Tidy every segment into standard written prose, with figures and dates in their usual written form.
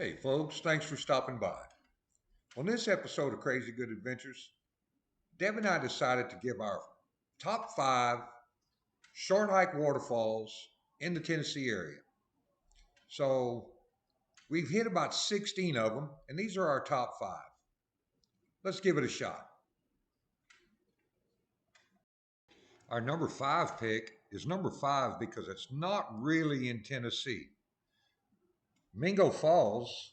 Hey folks, thanks for stopping by. On this episode of Crazy Good Adventures, Deb and I decided to give our top 5 short hike waterfalls in the Tennessee area. So we've hit about 16 of them, and these are our top 5. Let's give it a shot. Our number 5 pick is number 5 because it's not really in Tennessee. Mingo Falls,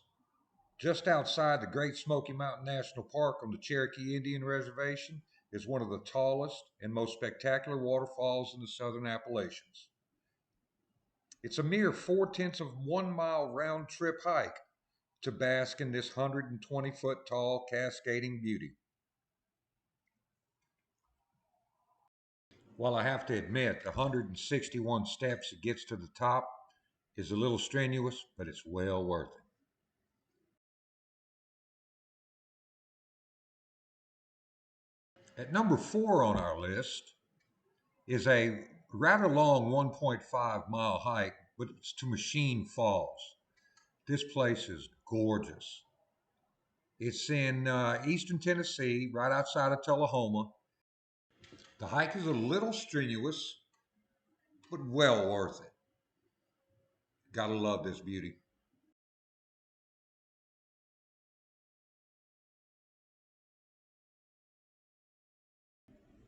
just outside the Great Smoky Mountain National Park on the Cherokee Indian Reservation, is one of the tallest and most spectacular waterfalls in the southern Appalachians. It's a mere 4/10 of 1 mile round trip hike to bask in this 120-foot tall cascading beauty. While I have to admit the 161 steps it gets to the top is a little strenuous, but it's well worth it. At number 4 on our list is a rather long 1.5-mile hike, but it's to Machine Falls. This place is gorgeous. It's in eastern Tennessee, right outside of Tullahoma. The hike is a little strenuous, but well worth it. Gotta love this beauty.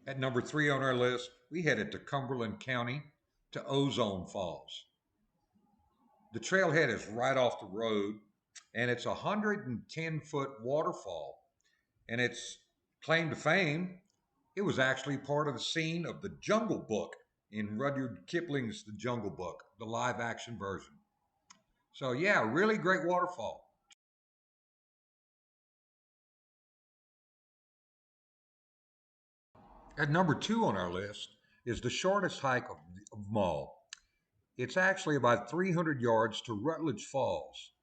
At number 3 on our list, we headed to Cumberland County to Ozone Falls. The trailhead is right off the road, and it's a 110-foot waterfall. And its claim to fame, it was actually part of the scene of the Jungle Book in Rudyard Kipling's The Jungle Book, the live action version. So yeah, really great waterfall. At number 2 on our list is the shortest hike of them all. It's actually about 300 yards to Rutledge Falls.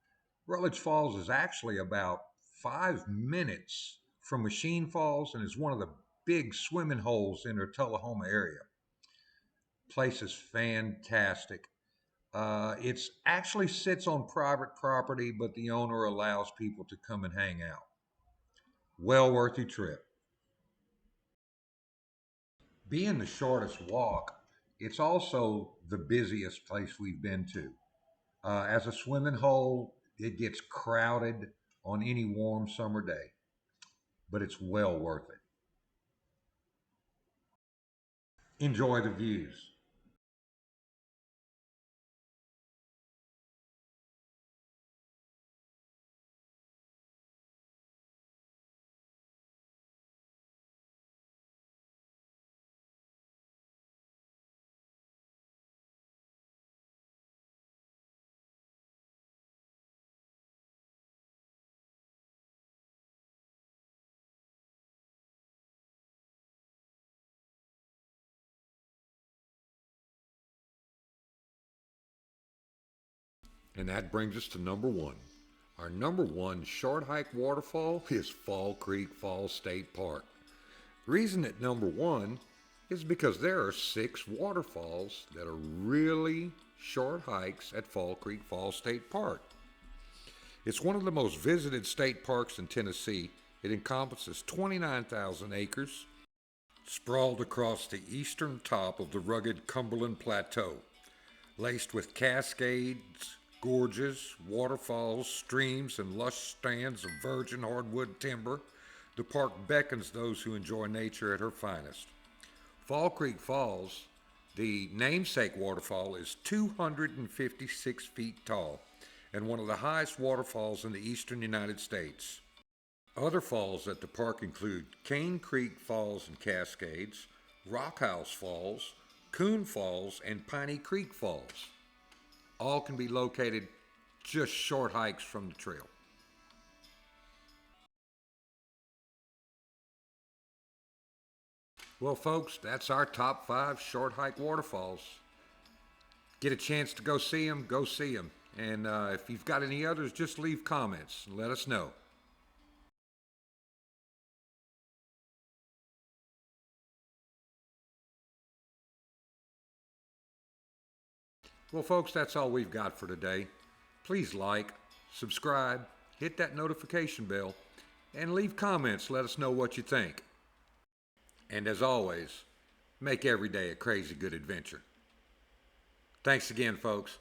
Rutledge Falls is actually about 5 minutes from Machine Falls and is one of the big swimming holes in the Tullahoma area. Place is fantastic. It actually sits on private property, but the owner allows people to come and hang out. Well worth your trip. Being the shortest walk, it's also the busiest place we've been to. As a swimming hole, it gets crowded on any warm summer day, but it's well worth it. Enjoy the views. And that brings us to number 1. Our number 1 short hike waterfall is Fall Creek Falls State Park. The reason at number 1 is because there are 6 waterfalls that are really short hikes at Fall Creek Falls State Park. It's one of the most visited state parks in Tennessee. It encompasses 29,000 acres, sprawled across the eastern top of the rugged Cumberland Plateau, laced with cascades, gorges, waterfalls, streams, and lush stands of virgin hardwood timber. The park beckons those who enjoy nature at her finest. Fall Creek Falls, the namesake waterfall, is 256 feet tall and one of the highest waterfalls in the eastern United States. Other falls at the park include Cane Creek Falls and Cascades, Rockhouse Falls, Coon Falls, and Piney Creek Falls. All can be located just short hikes from the trail. Well, folks, that's our top 5 short hike waterfalls. Get a chance to go see them, go see them. And if you've got any others, just leave comments and let us know. Well, folks, that's all we've got for today. Please like, subscribe, hit that notification bell, and leave comments. Let us know what you think. And as always, make every day a crazy good adventure. Thanks again, folks.